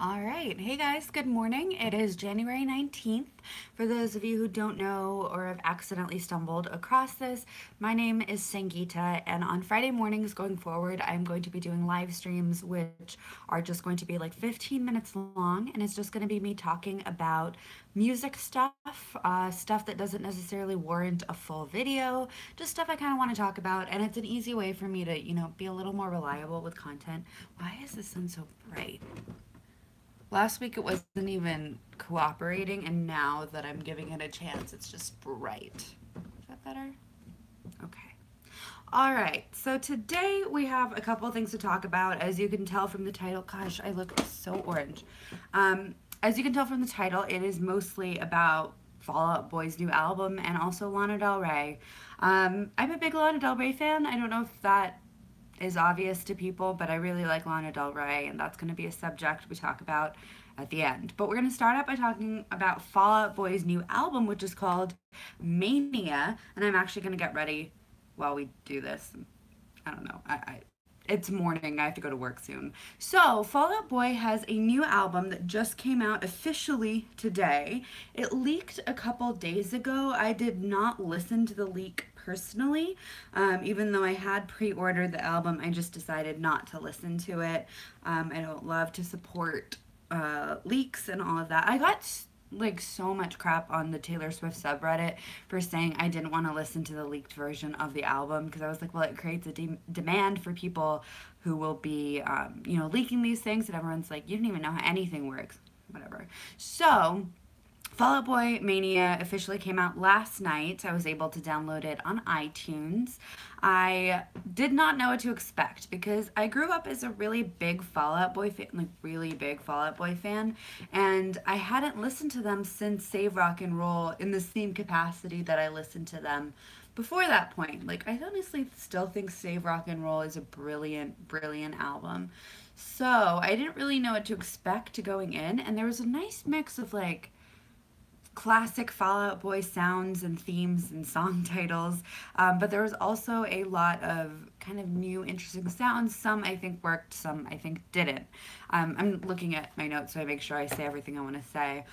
All right. Hey guys, good morning. It is January 19th. For those of you who don't know or have accidentally stumbled across this, my name is Sangeeta, and on Friday mornings going forward, I'm going to be doing live streams which are just going to be like 15 minutes long, and it's just going to be me talking about music stuff, stuff that doesn't necessarily warrant a full video, just stuff I kind of want to talk about, and it's an easy way for me to, be a little more reliable with content. Why is the sun so bright? Last week it wasn't even cooperating, and now that I'm giving it a chance, it's just bright. Is that better? Okay. All right, so today we have a couple things to talk about. As you can tell from the title, gosh, I look so orange. As you can tell from the title, it is mostly about Fall Out Boy's new album and also Lana Del Rey. I'm a big Lana Del Rey fan. I don't know if that is obvious to people, but I really like Lana Del Rey, and that's going to be a subject we talk about at the end. But we're going to start out by talking about Fall Out Boy's new album, which is called Mania, and I'm actually going to get ready while we do this. I don't know. It's morning. I have to go to work soon. So, Fall Out Boy has a new album that just came out officially today. It leaked a couple days ago. I did not listen to the leak personally. Even though I had pre ordered the album, I just decided not to listen to it. I don't love to support leaks and all of that. I got like so much crap on the Taylor Swift subreddit for saying I didn't want to listen to the leaked version of the album because I was like, well, it creates a demand for people who will be, leaking these things, and everyone's like, you don't even know how anything works, whatever. So Fall Out Boy Mania officially came out last night. I was able to download it on iTunes. I did not know what to expect because I grew up as a really big Fall Out Boy fan, like really big Fall Out Boy fan, and I hadn't listened to them since Save Rock and Roll in the same capacity that I listened to them before that point. Like, I honestly still think Save Rock and Roll is a brilliant, brilliant album. So I didn't really know what to expect going in, and there was a nice mix of like classic Fall Out Boy sounds and themes and song titles, but there was also a lot of kind of new, interesting sounds. Some I think worked, some I think didn't. I'm looking at my notes so I make sure I say everything I want to say.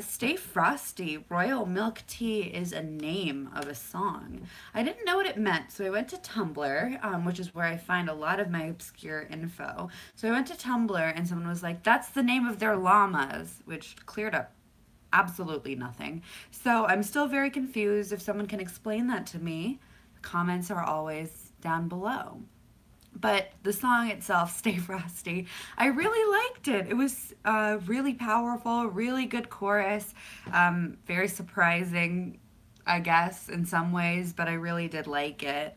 Stay Frosty, Royal Milk Tea is a name of a song. I didn't know what it meant, so I went to Tumblr, which is where I find a lot of my obscure info. So I went to Tumblr and someone was like, that's the name of their llamas, which cleared up absolutely nothing. So I'm still very confused. If someone can explain that to me, the comments are always down below. But the song itself, Stay Frosty, I really liked it. It was really powerful, really good chorus, very surprising, I guess, in some ways, but I really did like it.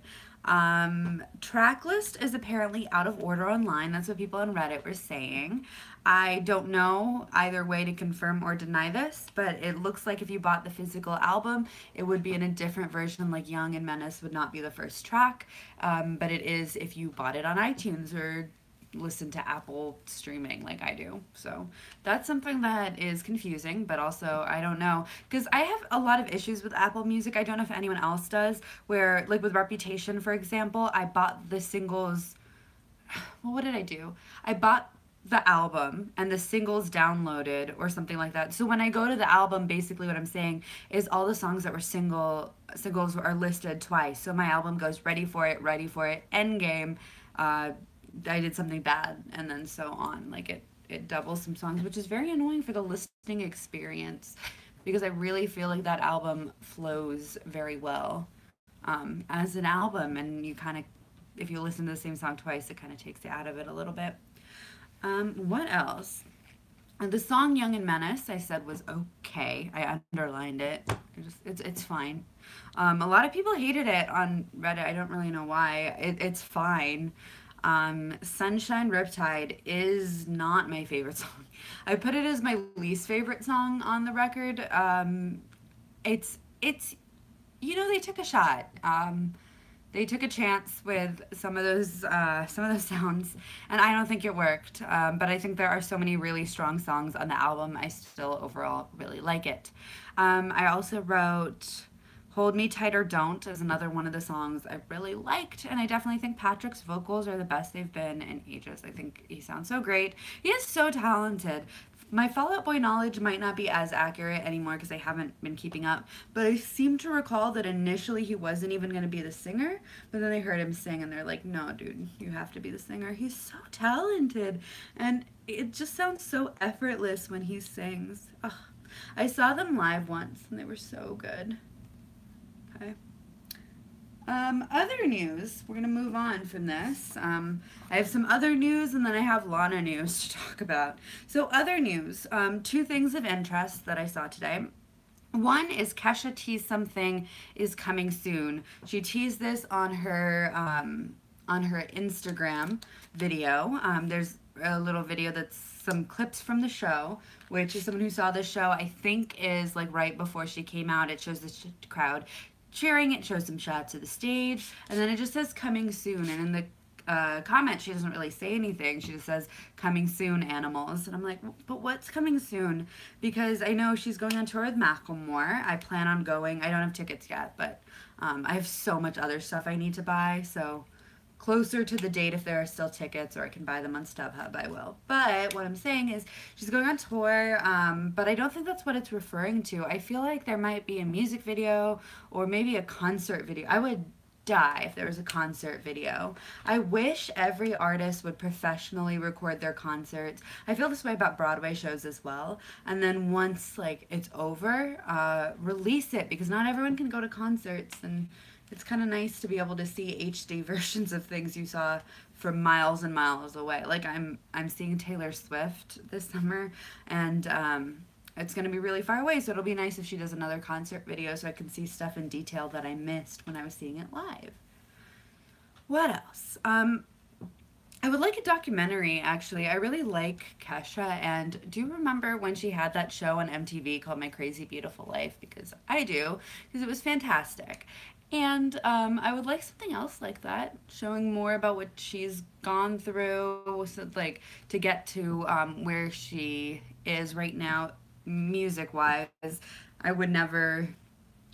Track list is apparently out of order online. That's what people on Reddit were saying. I don't know either way to confirm or deny this, but it looks like if you bought the physical album, it would be in a different version, like Young and Menace would not be the first track. But it is if you bought it on iTunes or listen to Apple streaming like I do. So that's something that is confusing, but also I don't know because I have a lot of issues with Apple Music. I don't know if anyone else does, where like with Reputation, for example, I bought the singles. Well, what did I do? I bought the album and the singles downloaded or something like that. So when I go to the album, basically what I'm saying is all the songs that were singles are listed twice. So my album goes ready for it, endgame, I did something bad, and then so on. Like it doubles some songs, which is very annoying for the listening experience because I really feel like that album flows very well as an album, and you kind of, if you listen to the same song twice, it kind of takes you out of it a little bit. What else? The song "Young and Menace" I said was okay. I underlined it. It's fine. A lot of people hated it on Reddit. I don't really know why. It's fine. Sunshine Riptide is not my favorite song. I put it as my least favorite song on the record. It's they took a shot. They took a chance with some of those sounds, and I don't think it worked. But I think there are so many really strong songs on the album. I still overall really like it. I also wrote Hold Me Tight or Don't is another one of the songs I really liked, and I definitely think Patrick's vocals are the best they've been in ages. I think he sounds so great. He is so talented. My Fall Out Boy knowledge might not be as accurate anymore because I haven't been keeping up, but I seem to recall that initially he wasn't even going to be the singer, but then they heard him sing and they're like, no, dude, you have to be the singer. He's so talented, and it just sounds so effortless when he sings. Ugh. I saw them live once and they were so good. Okay. Other news. We're gonna move on from this. I have some other news, and then I have Lana news to talk about. So, other news. Two things of interest that I saw today. One is Kesha teased something is coming soon. She teased this on her Instagram video. There's a little video that's some clips from the show, which is someone who saw the show. I think is like right before she came out. It shows the crowd cheering. It shows some shots of the stage, and then it just says coming soon. And in the comment, she doesn't really say anything. She just says coming soon, animals. And I'm like, but what's coming soon? Because I know she's going on tour with Macklemore. I plan on going. I don't have tickets yet, but I have so much other stuff I need to buy. So closer to the date, if there are still tickets or I can buy them on StubHub, I will. But what I'm saying is she's going on tour, but I don't think that's what it's referring to. I feel like there might be a music video or maybe a concert video. I would die if there was a concert video. I wish every artist would professionally record their concerts. I feel this way about Broadway shows as well. And then once like it's over, release it, because not everyone can go to concerts, and it's kind of nice to be able to see HD versions of things you saw from miles and miles away. Like I'm seeing Taylor Swift this summer, and it's going to be really far away, so it'll be nice if she does another concert video so I can see stuff in detail that I missed when I was seeing it live. What else? I would like a documentary, actually. I really like Kesha, and do you remember when she had that show on MTV called My Crazy Beautiful Life? Because I do, because it was fantastic. And I would like something else like that, showing more about what she's gone through, so, like, to get to where she is right now, music-wise. I would never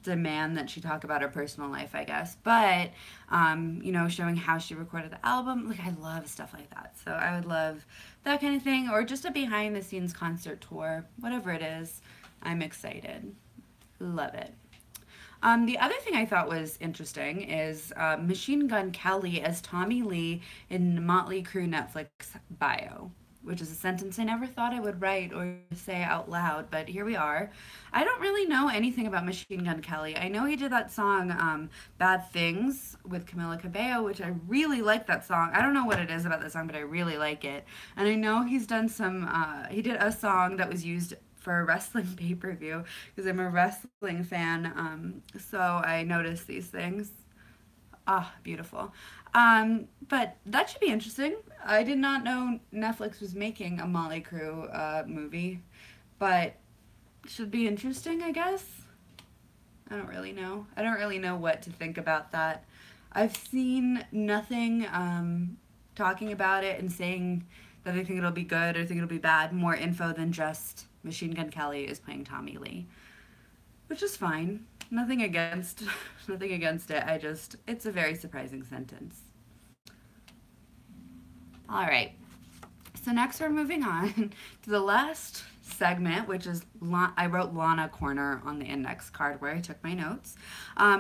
demand that she talk about her personal life, I guess. But, showing how she recorded the album. Like, I love stuff like that. So I would love that kind of thing. Or just a behind-the-scenes concert tour. Whatever it is, I'm excited. Love it. The other thing I thought was interesting is Machine Gun Kelly as Tommy Lee in Motley Crue Netflix bio, which is a sentence I never thought I would write or say out loud, but here we are. I don't really know anything about Machine Gun Kelly. I know he did that song Bad Things with Camila Cabello, which I really like that song. I don't know what it is about that song, but I really like it. And I know he's done he did a song that was used for a wrestling pay-per-view, because I'm a wrestling fan, so I noticed these things. Ah, beautiful. But that should be interesting. I did not know Netflix was making a Motley Crue movie, but should be interesting, I guess. I don't really know. I don't really know what to think about that. I've seen nothing talking about it and saying that I think it'll be good or think it'll be bad. More info than just Machine Gun Kelly is playing Tommy Lee, which is fine. Nothing against it. It's a very surprising sentence. All right. So next we're moving on to the last segment, which is I wrote Lana Corner on the index card where I took my notes.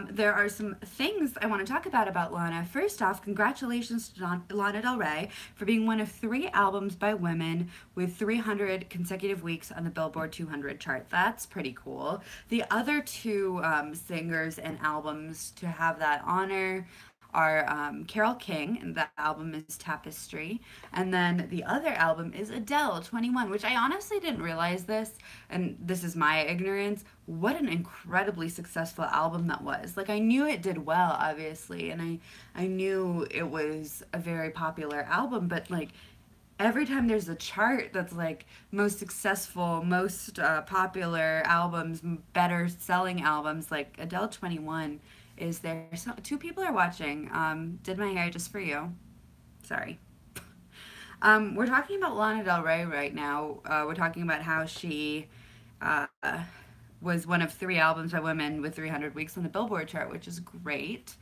There are some things I want to talk about Lana. First off, congratulations to Lana Del Rey for being one of 3 albums by women with 300 consecutive weeks on the Billboard 200 chart. That's pretty cool. The other 2 singers and albums to have that honor are Carole King, and that album is Tapestry. And then the other album is Adele, 21, which I honestly didn't realize this, and this is my ignorance, what an incredibly successful album that was. Like, I knew it did well, obviously, and I knew it was a very popular album, but, like, every time there's a chart that's like most successful, most popular albums, better selling albums, like Adele 21 is there. So 2 people are watching. Did my hair just for you. Sorry. We're talking about Lana Del Rey right now. We're talking about how she was one of 3 albums by women with 300 weeks on the Billboard chart, which is great.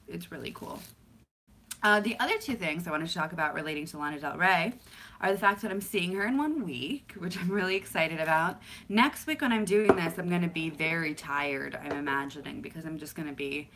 It's really cool. The other two things I want to talk about relating to Lana Del Rey are the fact that I'm seeing her in 1 week, which I'm really excited about. Next week when I'm doing this, I'm going to be very tired, I'm imagining, because I'm just going to be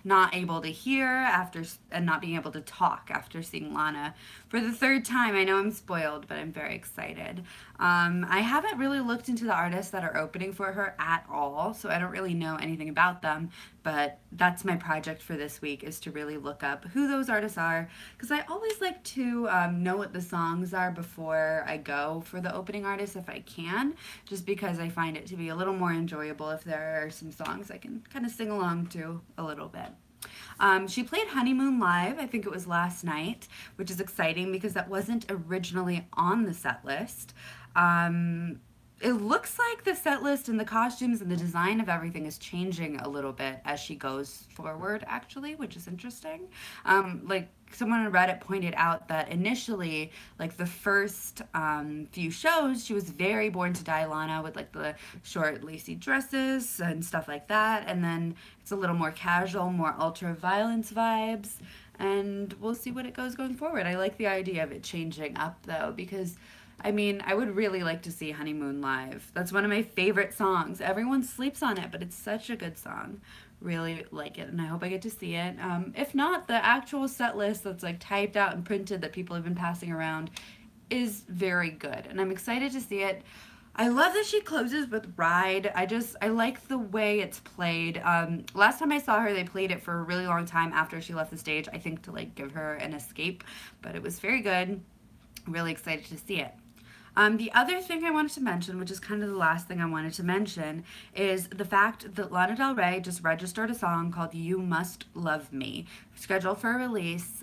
not able to hear after and not being able to talk after seeing Lana for the third time. I know I'm spoiled, but I'm very excited. I haven't really looked into the artists that are opening for her at all, so I don't really know anything about them, but that's my project for this week, is to really look up who those artists are, because I always like to know what the songs are before I go for the opening artist if I can, just because I find it to be a little more enjoyable if there are some songs I can kind of sing along to a little bit. She played Honeymoon live, I think it was last night, which is exciting because that wasn't originally on the set list. It looks like the set list and the costumes and the design of everything is changing a little bit as she goes forward, actually, which is interesting. Like someone on Reddit pointed out that initially, like the first few shows, she was very Born to Die Lana with like the short lacy dresses and stuff like that, and then it's a little more casual, more ultra violence vibes, and we'll see what it goes going forward. I like the idea of it changing up though, because I mean, I would really like to see Honeymoon live. That's one of my favorite songs. Everyone sleeps on it, but it's such a good song. Really like it, and I hope I get to see it. If not, the actual set list that's like typed out and printed that people have been passing around is very good, and I'm excited to see it. I love that she closes with Ride. I like the way it's played. Last time I saw her, they played it for a really long time after she left the stage, I think to like give her an escape, but it was very good. Really excited to see it. The other thing I wanted to mention, which is kind of the last thing I wanted to mention, is the fact that Lana Del Rey just registered a song called You Must Love Me, scheduled for release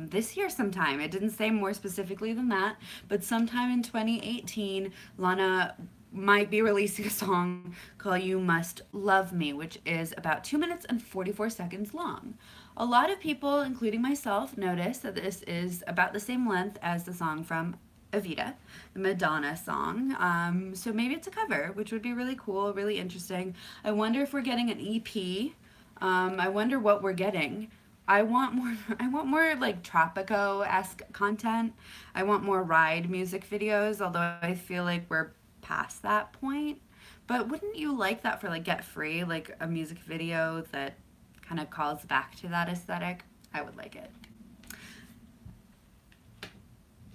this year sometime. It didn't say more specifically than that, but sometime in 2018, Lana might be releasing a song called You Must Love Me, which is about 2 minutes and 44 seconds long. A lot of people, including myself, notice that this is about the same length as the song from Evita, the Madonna song. So maybe it's a cover, which would be really cool, really interesting. I wonder if we're getting an EP. I wonder what we're getting. I want more like Tropico-esque content. I want more Ride music videos, although I feel like we're past that point. But wouldn't you like that for like Get Free, like a music video that kind of calls back to that aesthetic? I would like it.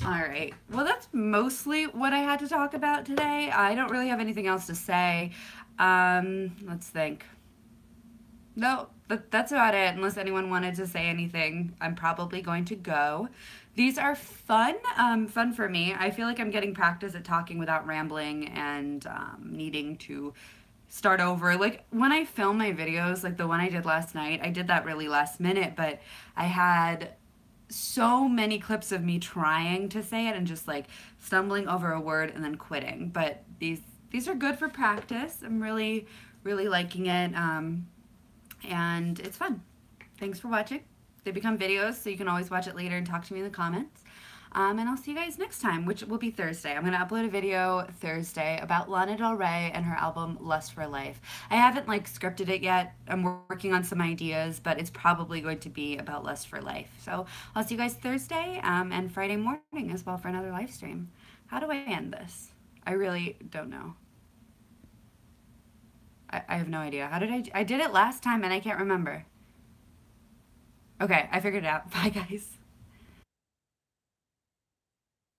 All right. Well, that's mostly what I had to talk about today. I don't really have anything else to say. Let's think. No, that's about it. Unless anyone wanted to say anything, I'm probably going to go. These are fun, fun for me. I feel like I'm getting practice at talking without rambling and needing to start over. Like when I film my videos, like the one I did last night, I did that really last minute, but I had so many clips of me trying to say it and just like stumbling over a word and then quitting. But these are good for practice. I'm really liking it, and it's fun. Thanks for watching. They become videos, so you can always watch it later and talk to me in the comments. And I'll see you guys next time, which will be Thursday. I'm going to upload a video Thursday about Lana Del Rey and her album Lust for Life. I haven't like scripted it yet. I'm working on some ideas, but it's probably going to be about Lust for Life. So I'll see you guys Thursday and Friday morning as well for another live stream. How do I end this? I really don't know. I have no idea. How did I did it last time and I can't remember. Okay, I figured it out. Bye, guys.